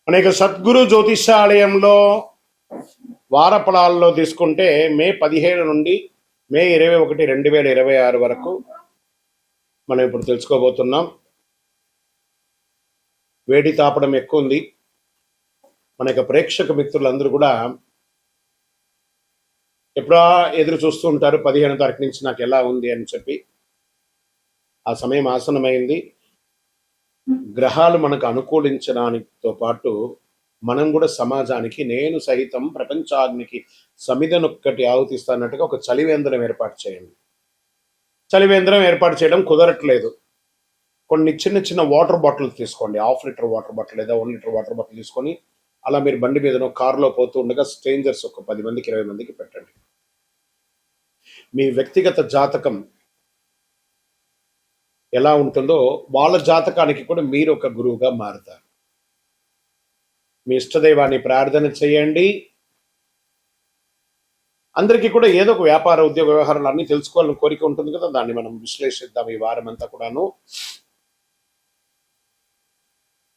అనేక సద్గురు జ్యోతిషాలయంలో వారఫలాల్లో తీసుకుంటే మే 17 నుండి మే 21, 2026 వరకు మనం ఇప్పుడు తెలుసుకోబోతున్నాం. వేడి తాపడం ఎక్కువ ఉంది. మన యొక్క ప్రేక్షక మిత్రులందరూ కూడా ఎప్పుడా ఎదురు చూస్తూ ఉంటారు 15వ తారీఖు నుంచి నాకు ఎలా ఉంది అని చెప్పి. ఆ సమయం ఆసనమైంది. గ్రహాలు మనకు అనుకూలించడానితో పాటు మనం కూడా సమాజానికి నేను సహితం ప్రపంచానికి సమిధనొక్కటి ఆహుతిస్తానట్టుగా ఒక చలివేంద్రం ఏర్పాటు చేయండి. చలివేంద్రం ఏర్పాటు చేయడం కుదరట్లేదు. కొన్ని చిన్న చిన్న వాటర్ బాటిల్ తీసుకోండి. 1/2 లీటర్ వాటర్ బాటిల్ లేదా 1 లీటర్ వాటర్ బాటిల్ తీసుకొని అలా మీరు బండి మీదనో కారులో పోతూ ఉండగా స్ట్రేంజర్స్ ఒక 10 మందికి 20 మందికి పెట్టండి. మీ వ్యక్తిగత జాతకం ఎలా ఉంటుందో వాళ్ళ జాతకానికి కూడా మీరు ఒక గురువుగా మారుతారు. మీ ఇష్టదైవాన్ని ప్రార్థన చేయండి. అందరికీ కూడా ఏదో ఒక వ్యాపార ఉద్యోగ వ్యవహారాలు అన్నీ తెలుసుకోవాలని కోరిక ఉంటుంది కదా, దాన్ని మనం విశ్లేషిద్దాం ఈ వారం అంతా కూడాను.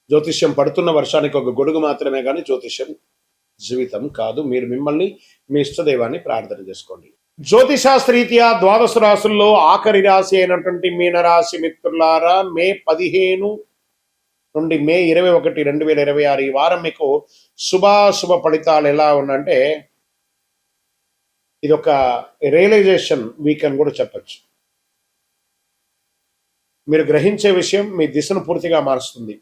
జ్యోతిష్యం పడుతున్న వర్షానికి ఒక గొడుగు మాత్రమే కానీ జ్యోతిష్యం జీవితం కాదు. మీరు మిమ్మల్ని మీ ఇష్టదైవాన్ని ప్రార్థన చేసుకోండి. జ్యోతిశాస్త్రరీత్యా 12 రాశుల్లో ఆఖరి రాశి అయినటువంటి మీనరాశి మిత్రులారా, మే 15 నుండి మే 21, 2026 ఈ వారం మీకు శుభాశుభ ఫలితాలు ఎలా ఉందంటే ఇది ఒక రియలైజేషన్ వీక్ అని కూడా చెప్పచ్చు. మీరు గ్రహించే విషయం మీ దిశను పూర్తిగా మారుస్తుంది.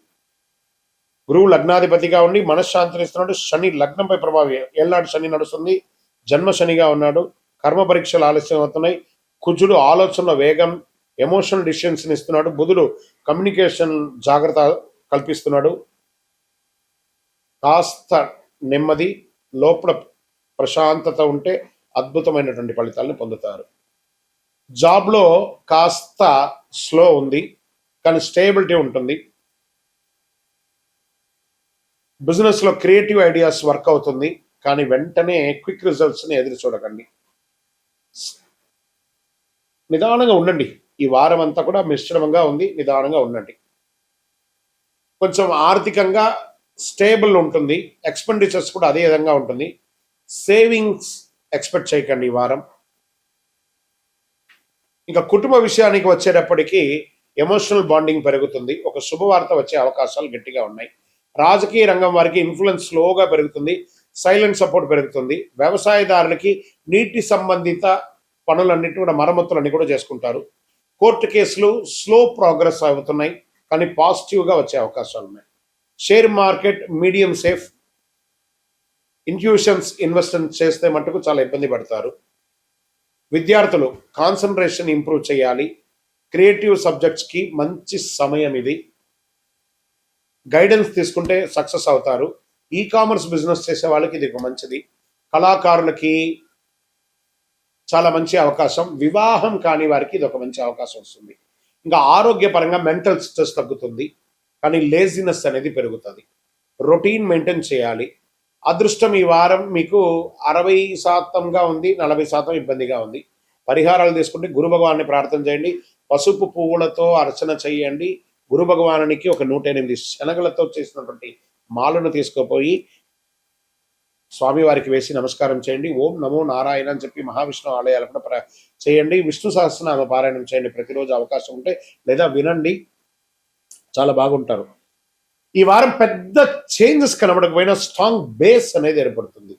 గురువు లగ్నాధిపతిగా ఉండి మనశ్శాంతినిస్తున్నాడు. శని లగ్నంపై ప్రభావం ఏళ్ళనాడు శని నడుస్తుంది. జన్మ శనిగా ఉన్నాడు. కర్మ పరీక్షలు ఆలస్యం అవుతున్నాయి. కుజుడు ఆలోచనల వేగం, ఎమోషనల్ డిసిషన్స్ ఇస్తున్నాడు. బుధుడు కమ్యూనికేషన్ జాగ్రత్త కల్పిస్తున్నాడు. కాస్త నెమ్మది, లోపల ప్రశాంతత ఉంటే అద్భుతమైనటువంటి ఫలితాలను పొందుతారు. జాబ్లో కాస్త స్లో ఉంది కానీ స్టేబిలిటీ ఉంటుంది. బిజినెస్లో క్రియేటివ్ ఐడియాస్ వర్క్ అవుతుంది కానీ వెంటనే క్విక్ రిజల్ట్స్ని ఎదురు చూడకండి. నిదానంగా ఉండండి. ఈ వారం అంతా కూడా మిశ్రమంగా ఉంది. నిదానంగా ఉండండి. కొంచెం ఆర్థికంగా స్టేబుల్ ఉంటుంది. ఎక్స్పెండిచర్స్ కూడా అదే విధంగా ఉంటుంది. సేవింగ్స్ ఎక్స్పెక్ట్ చేయకండి ఈ వారం. ఇంకా కుటుంబ విషయానికి వచ్చేటప్పటికీ ఎమోషనల్ బాండింగ్ పెరుగుతుంది. ఒక శుభవార్త వచ్చే అవకాశాలు గట్టిగా ఉన్నాయి. రాజకీయ రంగం వారికి ఇన్ఫ్లుయెన్స్ స్లోగా పెరుగుతుంది. సైలెంట్ సపోర్ట్ పెరుగుతుంది. వ్యవసాయదారులకి నీటి సంబంధిత పనులన్నిటి కూడా మరమ్మతులన్నీ కూడా చేసుకుంటారు. కోర్టు కేసులు స్లో ప్రోగ్రెస్ అవుతున్నాయి కానీ పాజిటివ్గా వచ్చే అవకాశాలు ఉన్నాయి. Share market medium safe. Institutions investment చేస్తే మటుకు చాలా ఇబ్బంది పడతారు. విద్యార్థులు కాన్సన్ట్రేషన్ ఇంప్రూవ్ చేయాలి. క్రియేటివ్ సబ్జెక్ట్స్కి మంచి సమయం ఇది. గైడెన్స్ తీసుకుంటే సక్సెస్ అవుతారు. ఈ కామర్స్ బిజినెస్ చేసే వాళ్ళకి ఇది ఒక మంచిది. కళాకారులకి చాలా మంచి అవకాశం. వివాహం కాని వారికి ఇది ఒక మంచి అవకాశం వస్తుంది. ఇంకా ఆరోగ్యపరంగా మెంటల్ స్ట్రెస్ తగ్గుతుంది కానీ లేజినెస్ అనేది పెరుగుతుంది. రొటీన్ మెయింటైన్ చేయాలి. అదృష్టం ఈ వారం మీకు 60%గా ఉంది, 40% ఇబ్బందిగా ఉంది. పరిహారాలు తీసుకుంటే గురు భగవాన్ని ప్రార్థన చేయండి. పసుపు పువ్వులతో అర్చన చేయండి. గురు భగవానునికి ఒక 108 శనగలతో చేసినటువంటి మాలను తీసుకుపోయి స్వామివారికి వేసి నమస్కారం చేయండి. ఓం నమో నారాయణ అని చెప్పి మహావిష్ణు ఆలయాలు కూడా చేయండి. విష్ణు సహస్రనామ పారాయణం చేయండి ప్రతిరోజు అవకాశం ఉంటే, లేదా వినండి. చాలా బాగుంటారు. ఈ వారం పెద్ద చేంజెస్ కనబడకపోయినా స్ట్రాంగ్ బేస్ అనేది ఏర్పడుతుంది.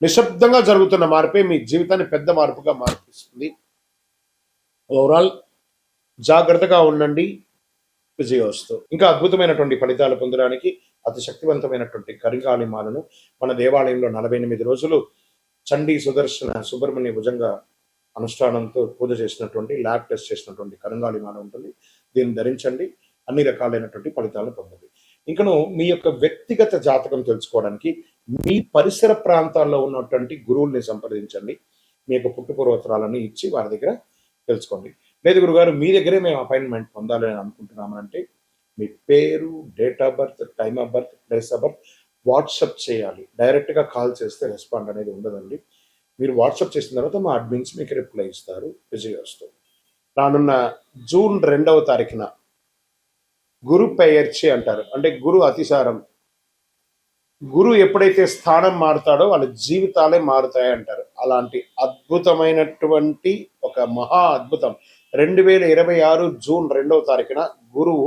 నిశ్శబ్దంగా జరుగుతున్న మార్పే మీ జీవితాన్ని పెద్ద మార్పుగా మార్పిస్తుంది. ఓవరాల్ జాగ్రత్తగా ఉండండి. విజయోస్తు. ఇంకా అద్భుతమైనటువంటి ఫలితాలు పొందడానికి అతి శక్తివంతమైనటువంటి కరికాలి మాలను మన దేవాలయంలో 48 రోజులు చండీ సుదర్శన సుబ్రహ్మణ్య భుజంగ అనుష్ఠానంతో పూజ చేసినటువంటి ల్యాబ్ టెస్ట్ చేసినటువంటి కరంగాలి మాల ఉంటుంది. దీన్ని ధరించండి. అన్ని రకాలైనటువంటి ఫలితాలను పొందండి. ఇంకను మీ యొక్క వ్యక్తిగత జాతకం తెలుసుకోవడానికి మీ పరిసర ప్రాంతాల్లో ఉన్నటువంటి గురువుల్ని సంప్రదించండి. మీ యొక్క పుట్టుపూర్వోత్తరాలని ఇచ్చి వారి దగ్గర తెలుసుకోండి. లేదు గురుగారు మీ దగ్గరే మేము అపాయింట్మెంట్ పొందాలి అని అనుకుంటున్నామనంటే మీ పేరు, date of birth, time of birth, place of birth WhatsApp చేయాలి. డైరెక్ట్గా కాల్ చేస్తే రెస్పాండ్ అనేది ఉండదండి. మీరు వాట్సప్ చేసిన తర్వాత మా అడ్మిన్స్ మీకు రిప్లై ఇస్తారు. విజయోస్తు. రానున్న జూన్ 2వ తారీఖున గురు పెయర్చి అంటారు. అంటే గురు అతిసారం గురువు ఎప్పుడైతే స్థానం మారుతాడో వాళ్ళ జీవితాలే మారుతాయి అంటారు. అలాంటి అద్భుతమైనటువంటి ఒక మహా అద్భుతం 2026 జూన్ 2వ తారీఖున గురువు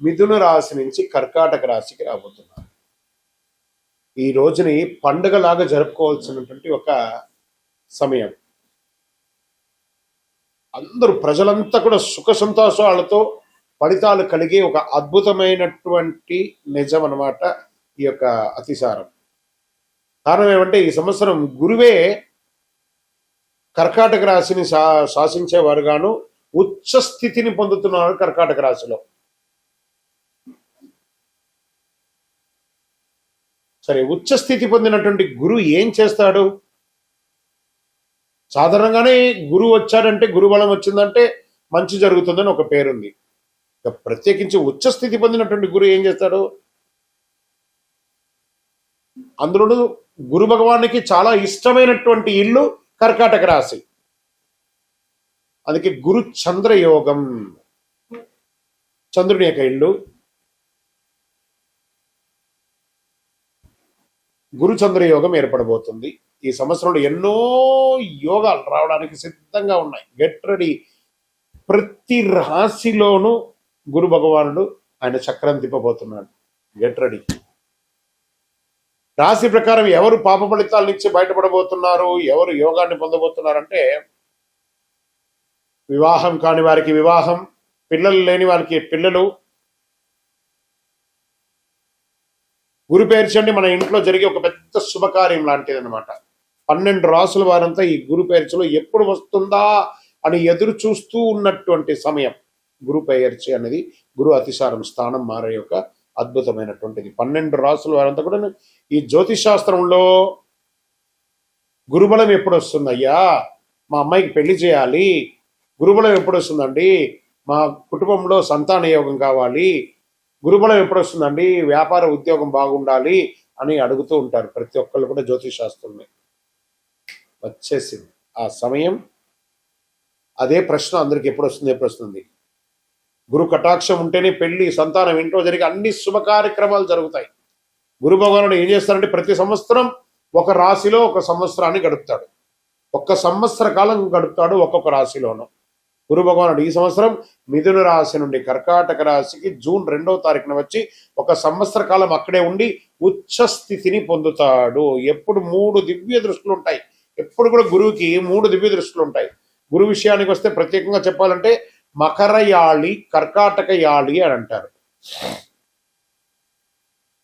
మిథున రాశి నుంచి కర్కాటక రాశికి రాబోతున్నారు. ఈ రోజుని పండుగలాగా జరుపుకోవాల్సినటువంటి ఒక సమయం. అందరూ ప్రజలంతా కూడా సుఖ సంతోషాలతో ఫలితాలు కలిగే ఒక అద్భుతమైనటువంటి నిజం అన్నమాట ఈ యొక్క అతిసారం. కారణం ఏమంటే ఈ సంవత్సరం గురువే కర్కాటక రాశిని శాసించేవారుగాను ఉచ్చ స్థితిని పొందుతున్నారు కర్కాటక రాశిలో. సరే, ఉచ్చ స్థితి పొందినటువంటి గురువు ఏం చేస్తాడు? సాధారణంగానే గురువు వచ్చాడంటే, గురుబలం వచ్చిందంటే మంచి జరుగుతుందని ఒక పేరుంది. ఇక ప్రత్యేకించి ఉచ్చ స్థితి పొందినటువంటి గురువు ఏం చేస్తాడు? అందులో గురు భగవానికి చాలా ఇష్టమైనటువంటి ఇల్లు కర్కాటక రాశి. అందుకే గురు చంద్ర యోగం, చంద్రుని యొక్క ఇల్లు. గురు చంద్ర యోగం ఏర్పడబోతుంది. ఈ సంవత్సరంలో ఎన్నో యోగాలు రావడానికి సిద్ధంగా ఉన్నాయి. Get ready. ప్రతి రాశిలోనూ గురు భగవానుడు ఆయన చక్రం తిప్పబోతున్నాడు. Get ready. రాశి ప్రకారం ఎవరు పాప ఫలితాల నుంచి బయటపడబోతున్నారు, ఎవరు యోగాన్ని పొందబోతున్నారంటే, వివాహం కాని వారికి వివాహం, పిల్లలు లేని వారికి పిల్లలు. గురు పేర్చండి మన ఇంట్లో జరిగే ఒక పెద్ద శుభకార్యం లాంటిది అనమాట. 12 రాసుల వారంతా ఈ గురు పేర్చలో ఎప్పుడు వస్తుందా అని ఎదురు చూస్తూ ఉన్నటువంటి సమయం. గురు పేర్చి అనేది గురు అతిసారం స్థానం మారే యొక్క అద్భుతమైనటువంటిది. 12 రాసుల వారంతా కూడా ఈ జ్యోతిష్ శాస్త్రంలో గురుబలం ఎప్పుడు వస్తుందయ్యా, మా అమ్మాయికి పెళ్లి చేయాలి, గురుబలం ఎప్పుడు వస్తుందండి, మా కుటుంబంలో సంతాన యోగం కావాలి, గురుబలం ఎప్పుడు వస్తుందండి, వ్యాపార ఉద్యోగం బాగుండాలి అని అడుగుతూ ఉంటారు ప్రతి ఒక్కళ్ళు కూడా. జ్యోతిష్ శాస్త్రంలో వచ్చేసింది ఆ సమయం. అదే ప్రశ్న అందరికి ఎప్పుడు వస్తుంది. గురు కటాక్షం ఉంటేనే పెళ్లి, సంతానం, ఇంట్లో జరిగే అన్ని శుభ కార్యక్రమాలు జరుగుతాయి. గురు భగవానుడు ఏం చేస్తారంటే ప్రతి సంవత్సరం ఒక రాశిలో ఒక సంవత్సరాన్ని గడుపుతాడు. 1 సంవత్సర కాలం గడుపుతాడు ఒక్కొక్క రాశిలోనూ. గురు భగవానుడు ఈ సంవత్సరం మిథున రాశి నుండి కర్కాటక రాశికి జూన్ 2వ తారీఖున వచ్చి 1 సంవత్సర కాలం అక్కడే ఉండి ఉచ్చ స్థితిని పొందుతాడు. ఎప్పుడు 3 దివ్య దృష్టిలు ఉంటాయి. ఎప్పుడు కూడా గురువుకి 3 దివ్య దృష్టిలు ఉంటాయి. గురు విషయానికి వస్తే ప్రత్యేకంగా చెప్పాలంటే మకర యాళి, కర్కాటక యాళి అని అంటారు.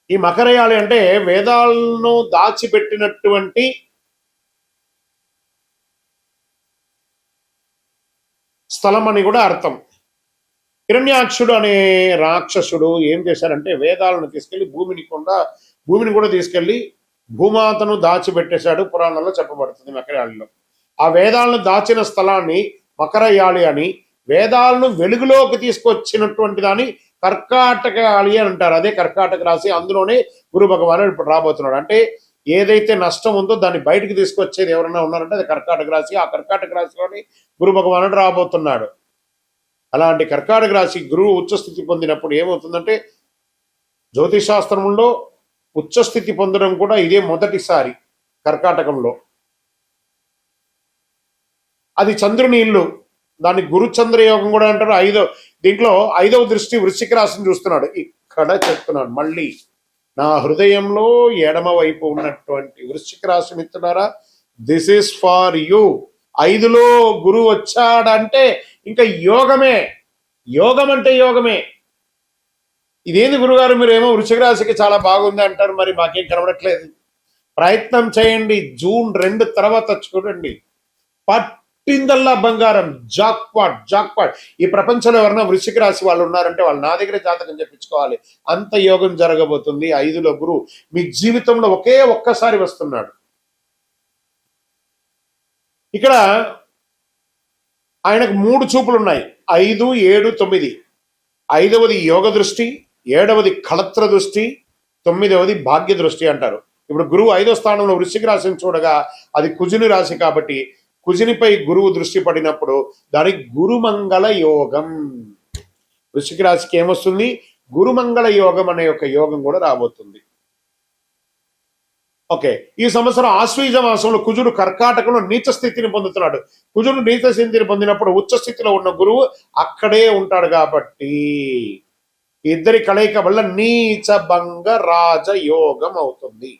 ఈ మకర యాళి అంటే వేదాలను దాచిపెట్టినటువంటి స్థలం అని కూడా అర్థం. హిరణ్యాక్షుడు అనే రాక్షసుడు ఏం చేశారంటే వేదాలను తీసుకెళ్లి భూమిని కూడా తీసుకెళ్లి భూమాతను దాచిపెట్టేశాడు. పురాణంలో చెప్పబడుతుంది మకరయాళిలో. ఆ వేదాలను దాచిన స్థలాన్ని మకరయాళి అని, వేదాలను వెలుగులోకి తీసుకొచ్చినటువంటి దాన్ని కర్కాటక యాళి అని అంటారు. అదే కర్కాటక రాశి. అందులోనే గురు భగవానుడు ఇప్పుడు రాబోతున్నాడు. అంటే ఏదైతే నష్టం ఉందో దాన్ని బయటకు తీసుకొచ్చేది ఎవరైనా ఉన్నారంటే అది కర్కాటక రాశి. ఆ కర్కాటక రాశిలోని గురు భగవానుడు రాబోతున్నాడు. అలాంటి కర్కాటక రాశి గురువు ఉచ్చస్థితి పొందినప్పుడు ఏమవుతుందంటే, జ్యోతిషాస్త్రంలో ఉచ్చస్థితి పొందడం కూడా ఇదే మొదటిసారి కర్కాటకంలో. అది చంద్రుని ఇల్లు. దాన్ని గురుచంద్ర యోగం కూడా అంటారు. దీంట్లో 5వ దృష్టి వృశ్చిక రాశిని చూస్తున్నాడు. ఇక్కడ చెప్తున్నాడు మళ్ళీ, నా హృదయంలో ఎడమ వైపు ఉన్నటువంటి వృశ్చిక రాశి మిత్రులారా, దిస్ ఈస్ ఫార్ యూ. 5లో గురువు వచ్చాడంటే ఇంకా యోగమే. యోగం అంటే యోగమే. ఇదేంది గురుగారు మీరేమో వృశ్చిక రాశికి చాలా బాగుంది అంటారు, మరి మాకేం కనబడట్లేదు. ప్రయత్నం చేయండి. జూన్ 2 తర్వాత చూడండి, పట్టిందల్లా బంగారం. జాక్పాట్. ఈ ప్రపంచంలో ఎవరైనా వృశ్చిక రాశి వాళ్ళు ఉన్నారంటే వాళ్ళు నా దగ్గర జాతకం చెప్పించుకోవాలి. అంత యోగం జరగబోతుంది. 5లో గురువు మీ జీవితంలో ఒక్కసారి వస్తున్నాడు. ఇక్కడ ఆయనకు 3 చూపులు ఉన్నాయి. 5, 7, 9. 5వది యోగ దృష్టి, 7వది కళత్ర దృష్టి, 9వది భాగ్య దృష్టి అంటారు. ఇప్పుడు గురువు 5వ స్థానంలో వృశ్చిక రాశిని చూడగా అది కుజుని రాశి కాబట్టి కుజునిపై గురువు దృష్టి పడినప్పుడు దానికి గురుమంగళ యోగం. వృశ్చిక రాశికి ఏమొస్తుంది? గురుమంగళ యోగం అనే ఒక యోగం కూడా రాబోతుంది. ఓకే, ఈ సంవత్సరం ఆశ్వీజ మాసంలో కుజుడు కర్కాటకంలో నీచ స్థితిని పొందుతున్నాడు. కుజుడు నీచ స్థితిని పొందినప్పుడు ఉచ్చ స్థితిలో ఉన్న గురువు అక్కడే ఉంటాడు కాబట్టి ఇద్దరి కలయిక వల్ల నీచ భంగ రాజయోగం అవుతుంది.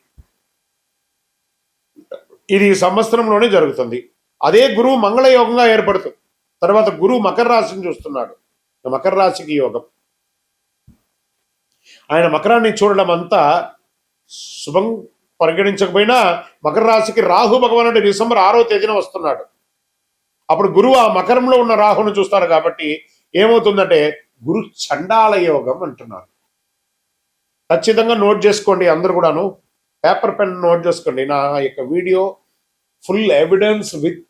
ఇది ఈ సంవత్సరంలోనే జరుగుతుంది. అదే గురువు మంగళయోగంగా ఏర్పడుతుంది. తర్వాత గురువు మకర రాశిని చూస్తున్నాడు. మకర రాశికి యోగం. ఆయన మకరాన్ని చూడడం అంతా శుభం పరిగణించకపోయినా మకర రాశికి రాహు భగవానుడు డిసెంబర్ 6వ తేదీన వస్తున్నాడు. అప్పుడు గురువు ఆ మకరంలో ఉన్న రాహును చూస్తాడు కాబట్టి ఏమవుతుందంటే గురు చండాల యోగం అంటున్నారు. ఖచ్చితంగా నోట్ చేసుకోండి, అందరు కూడాను పేపర్ పెన్ నోట్ చేసుకోండి. నా యొక్క వీడియో ఫుల్ ఎవిడెన్స్ విత్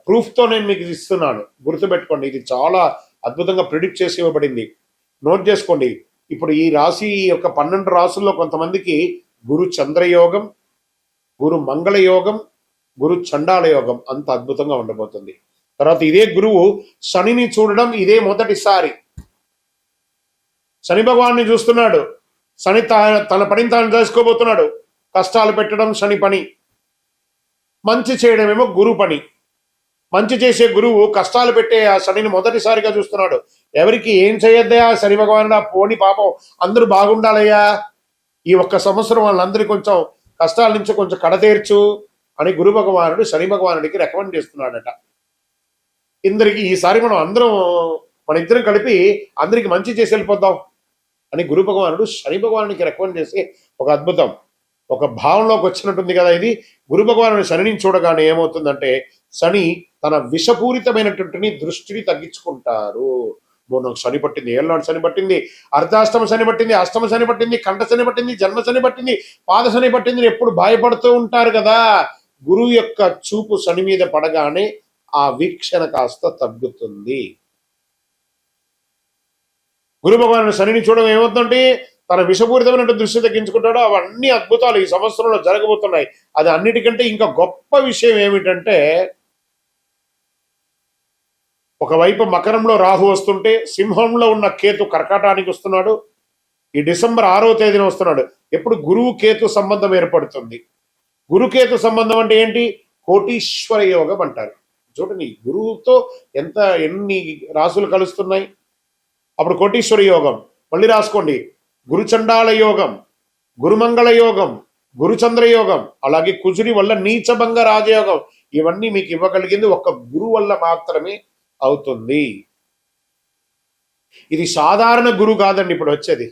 ప్రూఫ్తో నేను మీకు ఇస్తున్నాను, గుర్తుపెట్టుకోండి. ఇది చాలా అద్భుతంగా ప్రిడిక్ట్ చేసి ఇవ్వబడింది. నోట్ చేసుకోండి. ఇప్పుడు ఈ రాశి యొక్క 12 రాసుల్లో కొంతమందికి గురు చంద్రయోగం, గురు మంగళ యోగం, గురు చండాల యోగం అంత అద్భుతంగా ఉండబోతుంది. తర్వాత ఇదే గురువు శనిని చూడడం ఇదే మొదటిసారి. శని భగవాన్ని చూస్తున్నాడు. శని తన పనిని తాను చేసుకోబోతున్నాడు. కష్టాలు పెట్టడం శని పని, మంచి చేయడమేమో గురు పని. మంచి చేసే గురువు కష్టాలు పెట్టే ఆ శనిని మొదటిసారిగా చూస్తున్నాడు. ఎవరికి ఏం చేయొద్దయా శని భగవానుడా, పోని పాపం అందరూ బాగుండాలయ్యా, ఈ ఒక్క సంవత్సరం వాళ్ళందరికీ కొంచెం కష్టాల నుంచి కొంచెం కడతీర్చు అని గురు భగవానుడు శని భగవానుడికి రికమెండ్ చేస్తున్నాడట. ఇందరికి ఈసారి మన ఇద్దరం కలిపి అందరికి మంచి చేసి వెళ్ళిపోద్దాం అని గురు భగవానుడు శని భగవానుడికి రికమెండ్ చేసి ఒక అద్భుతం, ఒక భావంలోకి వచ్చినట్టుంది కదా ఇది. గురు భగవానుడు శనిని చూడగానే ఏమవుతుందంటే శని తన విషపూరితమైనటువంటి దృష్టిని తగ్గించుకుంటారు. నాకు శని పట్టింది, ఏళ్ళనాడు శని పట్టింది, అర్ధాష్టమ శని పట్టింది, అష్టమ శని పట్టింది, కంఠ శని పట్టింది, జన్మ శని పట్టింది, పాద శని పట్టింది ఎప్పుడు భయపడుతూ ఉంటారు కదా. గురువు యొక్క చూపు శని మీద పడగానే ఆ వీక్షణ కాస్త తగ్గుతుంది. గురు భగవానుడు శనిని చూడడం ఏమవుతుందంటే తన విషపూరితమైన దృష్టి తగ్గించుకుంటాడో అవన్నీ అద్భుతాలు ఈ సంవత్సరంలో జరగబోతున్నాయి. అది అన్నిటికంటే ఇంకా గొప్ప విషయం ఏమిటంటే ఒకవైపు మకరంలో రాహు వస్తుంటే సింహంలో ఉన్న కేతు కర్కాటానికి వస్తున్నాడు. ఈ డిసెంబర్ 6వ తేదీన వస్తున్నాడు. ఎప్పుడు గురువు కేతు సంబంధం ఏర్పడుతుంది. గురుకేతు సంబంధం అంటే ఏంటి? కోటీశ్వర యోగం అంటారు. చూడండి గురువుతో ఎన్ని రాసులు కలుస్తున్నాయి. అప్పుడు కోటీశ్వర యోగం. మళ్ళీ రాసుకోండి, గురుచండాల యోగం, గురుమంగళ యోగం, గురుచంద్ర యోగం, అలాగే కుజుని వల్ల నీచభంగ రాజయోగం. ఇవన్నీ మీకు ఇవ్వగలిగింది ఒక్క గురువు వల్ల మాత్రమే అవుతుంది. ఇది సాధారణ గురువు కాదండి ఇప్పుడు వచ్చేది.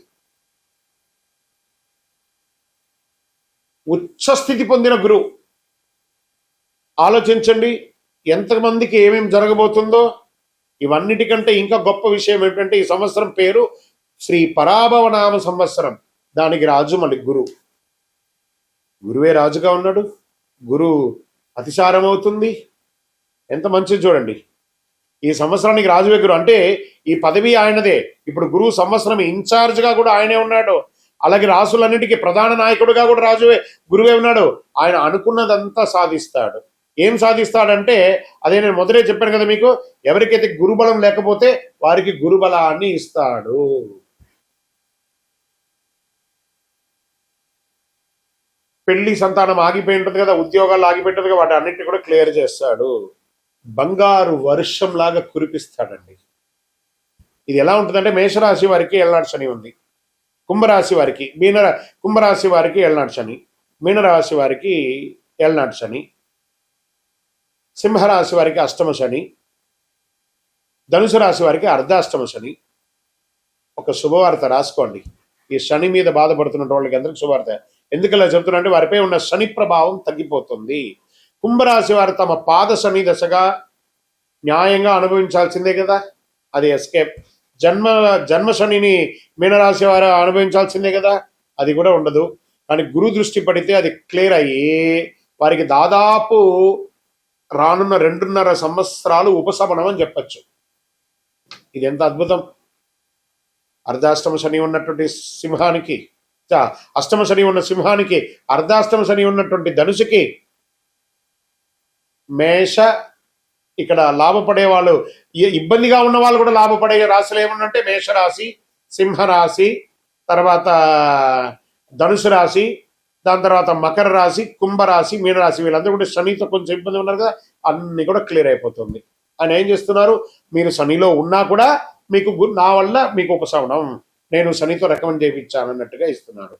ఉచ్చస్థితి పొందిన గురువు. ఆలోచించండి ఎంతమందికి ఏమేమి జరగబోతుందో. ఇవన్నిటికంటే ఇంకా గొప్ప విషయం ఏంటంటే ఈ సంవత్సరం పేరు శ్రీ పరాభవనామ సంవత్సరం. దానికి రాజు మళ్ళీ గురువు. గురువే రాజుగా ఉన్నాడు. గురువు అతిసారం అవుతుంది. ఎంత మంచిది చూడండి. ఈ సంవత్సరానికి రాజువే గురువు అంటే ఈ పదవి ఆయనదే. ఇప్పుడు గురువు సంవత్సరం ఇన్ఛార్జ్గా కూడా ఆయనే ఉన్నాడు. అలాగే రాసులన్నిటికీ ప్రధాన నాయకుడుగా కూడా రాజువే గురువే ఉన్నాడు. ఆయన అనుకున్నదంతా సాధిస్తాడు. ఏం సాధిస్తాడంటే అదే నేను మొదలే చెప్పాను కదా మీకు, ఎవరికైతే గురుబలం లేకపోతే వారికి గురుబలాన్ని ఇస్తాడు. పెళ్లి సంతానం ఆగిపోయి ఉంటుంది కదా, ఉద్యోగాలు ఆగిపోయి ఉంటుంది కదా, వాటి అన్నింటినీ కూడా క్లియర్ చేస్తాడు. బంగారు వర్షం లాగా కురిపిస్తాడండి. ఇది ఎలా ఉంటుందంటే మేషరాశి వారికి ఏళ్ళనాటి శని ఉంది, కుంభరాశి వారికి కుంభరాశి వారికి ఏళ్ళనాటి శని, మీనరాశి వారికి ఏళ్ళనాటి శని, సింహరాశి వారికి అష్టమ శని, ధనుసు రాశి వారికి అర్ధాష్టమ శని. ఒక శుభవార్త రాసుకోండి. ఈ శని మీద బాధపడుతున్న వాళ్ళకి అందరికి శుభవార్త. ఎందుకలా చెప్తున్నా వారిపై ఉన్న శని ప్రభావం తగ్గిపోతుంది. కుంభరాశి వారు తమ పాద శని దశగా న్యాయంగా అనుభవించాల్సిందే కదా, అది ఎస్కేప్. జన్మ శనిని మీనరాశి వారు అనుభవించాల్సిందే కదా, అది కూడా ఉండదు. కానీ గురు దృష్టి పడితే అది క్లియర్ అయ్యి వారికి దాదాపు రానున్న 2.5 సంవత్సరాలు ఉపశమనం అని చెప్పచ్చు. ఇది ఎంత అద్భుతం. అర్ధాష్టమ శని ఉన్నటువంటి సింహానికి, అష్టమ శని ఉన్న సింహానికి, అర్ధాష్టమ శని ఉన్నటువంటి ధనుసుకి, మేష ఇక్కడ లాభపడే వాళ్ళు, ఇబ్బందిగా ఉన్న వాళ్ళు కూడా లాభపడే రాశులు ఏమన్నంటే మేషరాశి, సింహరాశి, తర్వాత ధనుసు రాశి, దాని తర్వాత మకర రాశి, కుంభరాశి, మీనరాశి వీళ్ళందరూ కూడా శనితో కొంచెం ఇబ్బంది ఉన్నారు కదా, అన్ని కూడా క్లియర్ అయిపోతుంది. ఆయన ఏం చేస్తున్నారు, మీరు శనిలో ఉన్నా కూడా మీకు నా వల్ల మీకు ఉపశమనం, నేను శనితో రికమెండ్ చేయించాను అన్నట్టుగా ఇస్తున్నాడు.